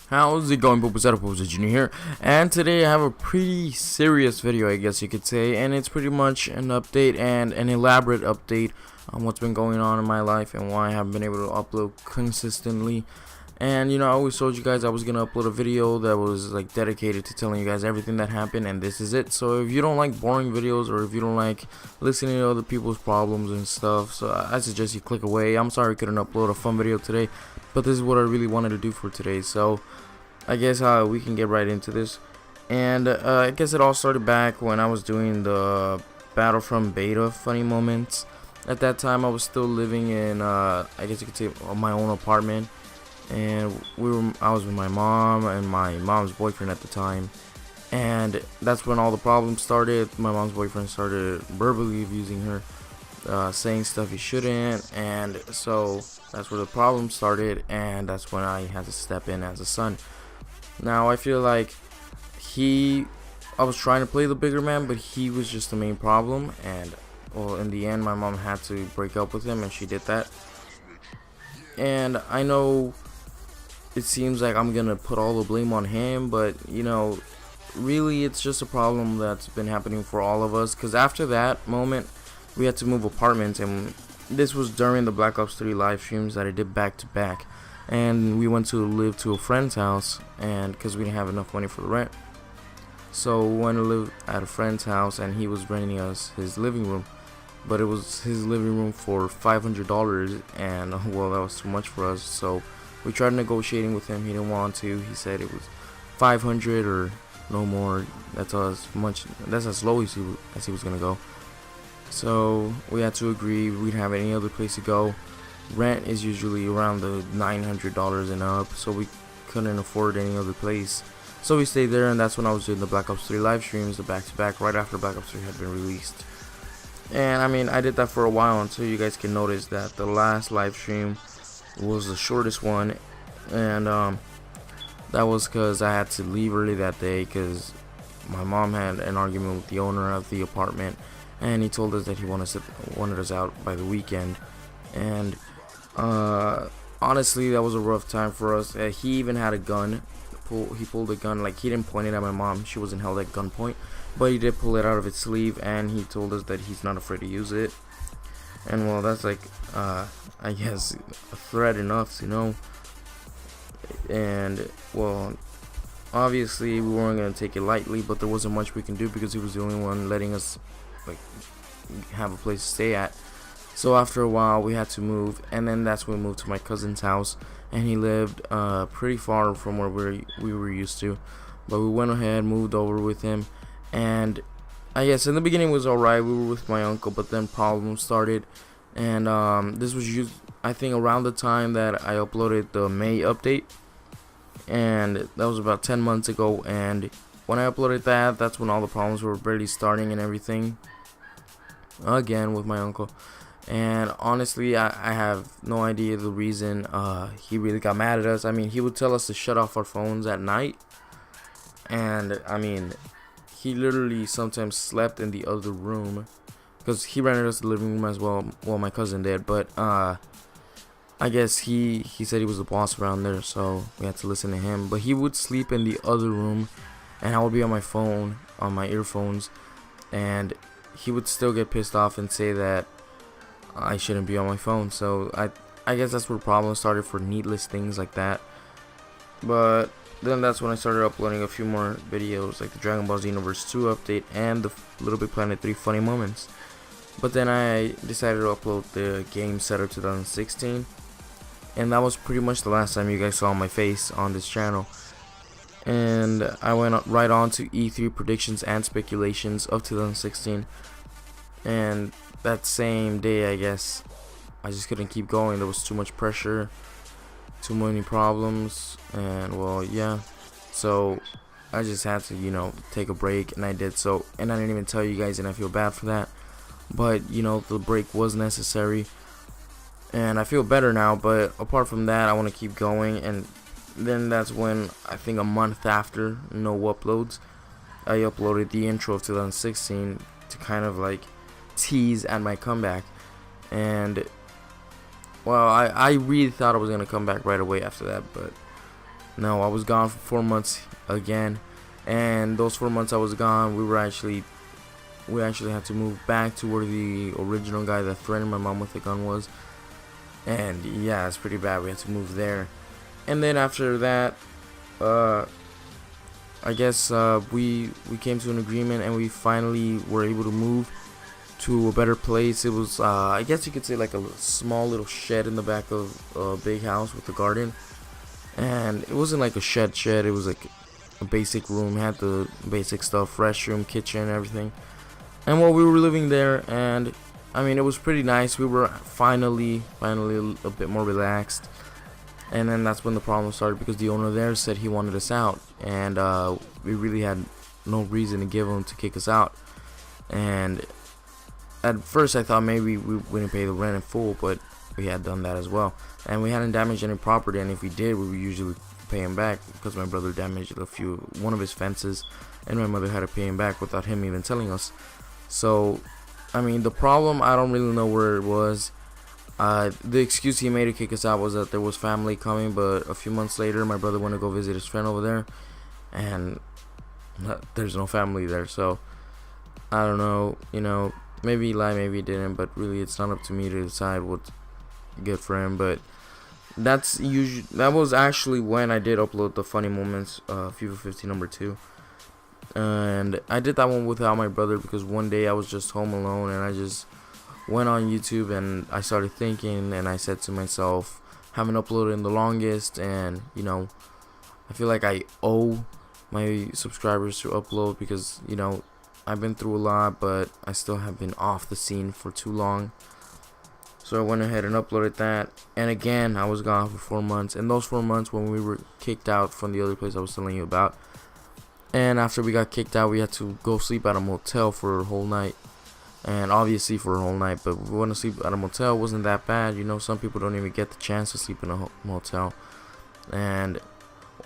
How's it going, Poopers? Poopers Junior here, and today I have a pretty serious video, I guess you could say, and it's pretty much an update and an elaborate update on what's been going on in my life and why I haven't been able to upload consistently. And I always told you guys I was gonna upload a video that was like dedicated to telling you guys everything that happened, and this is it. So if you don't like boring videos, or if you don't like listening to other people's problems and stuff, so I suggest you click away. I'm sorry I couldn't upload a fun video today, but this is what I really wanted to do for today. So I guess we can get right into this. And I guess it all started back when I was doing the Battlefront beta funny moments. At that time I was still living in I guess you could say my own apartment, and I was with my mom and my mom's boyfriend at the time, and that's when all the problems started. My mom's boyfriend started verbally abusing her, saying stuff he shouldn't, and so that's where the problem started, and that's when I had to step in as a son. Now I feel like I was trying to play the bigger man, but he was just the main problem, and well, in the end my mom had to break up with him, and she did that. And I know it seems like I'm gonna put all the blame on him, but really it's just a problem that's been happening for all of us, because after that moment we had to move apartments, and this was during the Black Ops 3 live streams that I did back to back, and we went to live to a friend's house, and because we didn't have enough money for the rent, so we went to live at a friend's house, and he was renting us his living room, but it was his living room for $500, and well, that was too much for us. So we tried negotiating with him. He didn't want to. He said it was 500 or no more. That's as low as he was gonna go. So we had to agree. We didn't have any other place to go. Rent is usually around the $900 and up, so we couldn't afford any other place. So we stayed there, and that's when I was doing the Black Ops 3 live streams, the back-to-back, right after Black Ops 3 had been released. And I mean, I did that for a while until you guys can notice that the last live stream was the shortest one, and that was because I had to leave early that day because my mom had an argument with the owner of the apartment, and he told us that he wanted us out by the weekend. And honestly, that was a rough time for us. He even had a gun. He pulled a gun, like he didn't point it at my mom. She wasn't held at gunpoint, but he did pull it out of its sleeve, and he told us that he's not afraid to use it. And well, that's like I guess a threat enough, and well, obviously we weren't gonna take it lightly, but there wasn't much we can do because he was the only one letting us like have a place to stay at. So after a while we had to move, and then that's when we moved to my cousin's house, and he lived pretty far from where we were used to, but we went ahead, moved over with him. And I guess in the beginning it was alright. We were with my uncle, but then problems started, and this was I think around the time that I uploaded the May update, and that was about 10 months ago. And when I uploaded that, that's when all the problems were barely starting and everything again with my uncle. And honestly, I have no idea the reason he really got mad at us. I mean, he would tell us to shut off our phones at night, and I mean, he literally sometimes slept in the other room because he rented us the living room as well. Well, my cousin did, but I guess he said he was the boss around there, so we had to listen to him. But he would sleep in the other room, and I would be on my phone, on my earphones, and he would still get pissed off and say that I shouldn't be on my phone. So I guess that's where problems started for needless things like that. But then that's when I started uploading a few more videos, like the Dragon Ball Xenoverse 2 update and the Little Big Planet 3 funny moments. But then I decided to upload the Game Setup 2016, and that was pretty much the last time you guys saw my face on this channel. And I went right on to E3 predictions and speculations of 2016, and that same day, I guess, I just couldn't keep going. There was too much pressure, too many problems, and well, yeah, so I just had to take a break, and I did so. And I didn't even tell you guys, and I feel bad for that, but the break was necessary, and I feel better now. But apart from that, I want to keep going. And then that's when, I think a month after no uploads, I uploaded the intro of 2016 to kind of like tease at my comeback. And well, I really thought I was gonna come back right away after that, but No, I was gone for 4 months again, and those 4 months I was gone, we actually had to move back to where the original guy that threatened my mom with a gun was. And yeah, it's pretty bad. We had to move there. And then after that, I guess we came to an agreement, and we finally were able to move to a better place. It was I guess you could say like a small little shed in the back of a big house with a garden. And it wasn't like a shed, it was like a basic room. It had the basic stuff, restroom, kitchen, everything. And while we were living there, and I mean, it was pretty nice. We were finally a bit more relaxed. And then that's when the problem started, because the owner there said he wanted us out, and we really had no reason to give him to kick us out. And at first I thought maybe we wouldn't pay the rent in full, but we had done that as well, and we hadn't damaged any property. And if we did, we would usually pay him back, because my brother damaged one of his fences, and my mother had to pay him back without him even telling us. So I mean, the problem, I don't really know where it was. The excuse he made to kick us out was that there was family coming, but a few months later my brother went to go visit his friend over there, and there's no family there. So I don't know, maybe he lied, maybe he didn't, but really it's not up to me to decide what's good for him. But that was actually when I did upload the funny moments, FIFA 15 number 2. And I did that one without my brother, because one day I was just home alone, and I just went on YouTube and I started thinking, and I said to myself, haven't uploaded in the longest, and I feel like I owe my subscribers to upload, because I've been through a lot, but I still have been off the scene for too long. So I went ahead and uploaded that. And again, I was gone for 4 months. And those 4 months, when we were kicked out from the other place I was telling you about, and after we got kicked out, we had to go sleep at a motel for a whole night. And obviously for a whole night, but we went to sleep at a motel. It wasn't that bad. Some people don't even get the chance to sleep in a motel. And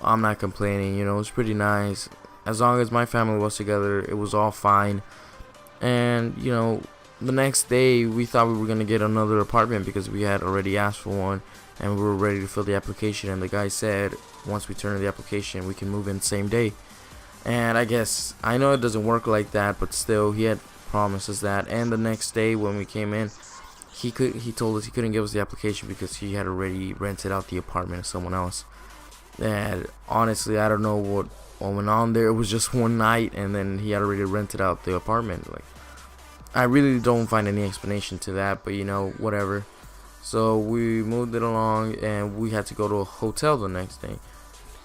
I'm not complaining, it was pretty nice. As long as my family was together, it was all fine. And the next day we thought we were gonna get another apartment, because we had already asked for one, and we were ready to fill the application. And the guy said once we turn in the application, we can move in same day. And I know it doesn't work like that, but still, he had promised us that. And the next day when we came in, he told us he couldn't give us the application because he had already rented out the apartment to someone else. And honestly, I don't know what went on there. It was just one night, and then he had already rented out the apartment. Like, I really don't find any explanation to that, but whatever. So we moved it along, and we had to go to a hotel the next day,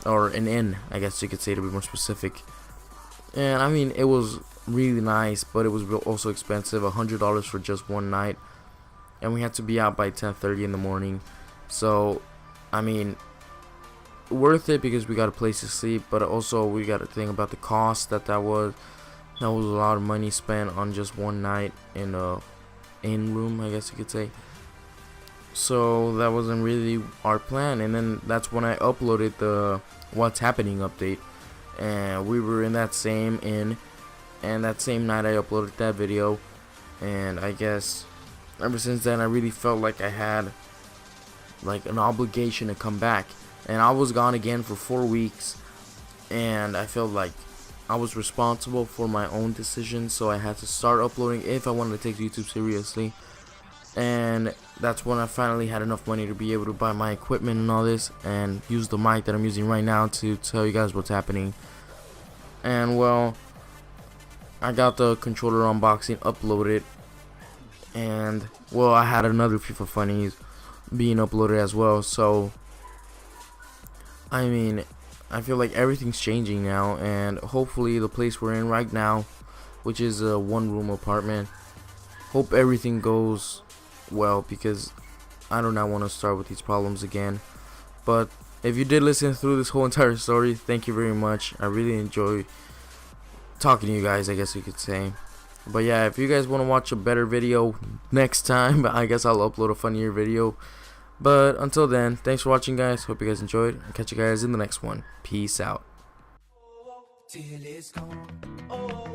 or an inn, I guess you could say, to be more specific. And I mean, it was really nice, but it was also expensive, $100 for just one night, and we had to be out by 10:30 in the morning. So I mean, worth it, because we got a place to sleep, but also we got to think about the cost that was a lot of money spent on just one night in a inn room, I guess you could say. So that wasn't really our plan. And then that's when I uploaded the What's Happening update, and we were in that same inn, and that same night I uploaded that video. And I guess ever since then I really felt like I had like an obligation to come back. And I was gone again for 4 weeks, and I felt like I was responsible for my own decisions, so I had to start uploading if I wanted to take YouTube seriously. And that's when I finally had enough money to be able to buy my equipment and all this, and use the mic that I'm using right now to tell you guys what's happening. And well, I got the controller unboxing uploaded, and well, I had another FIFA funnies being uploaded as well. So I mean, I feel like everything's changing now, and hopefully the place we're in right now, which is a one-room apartment, hope everything goes well, because I do not want to start with these problems again. But if you did listen through this whole entire story, thank you very much. I really enjoy talking to you guys, I guess you could say. But yeah, if you guys want to watch a better video next time, I guess I'll upload a funnier video. But until then, thanks for watching, guys. Hope you guys enjoyed. I'll catch you guys in the next one. Peace out. Till it's gone.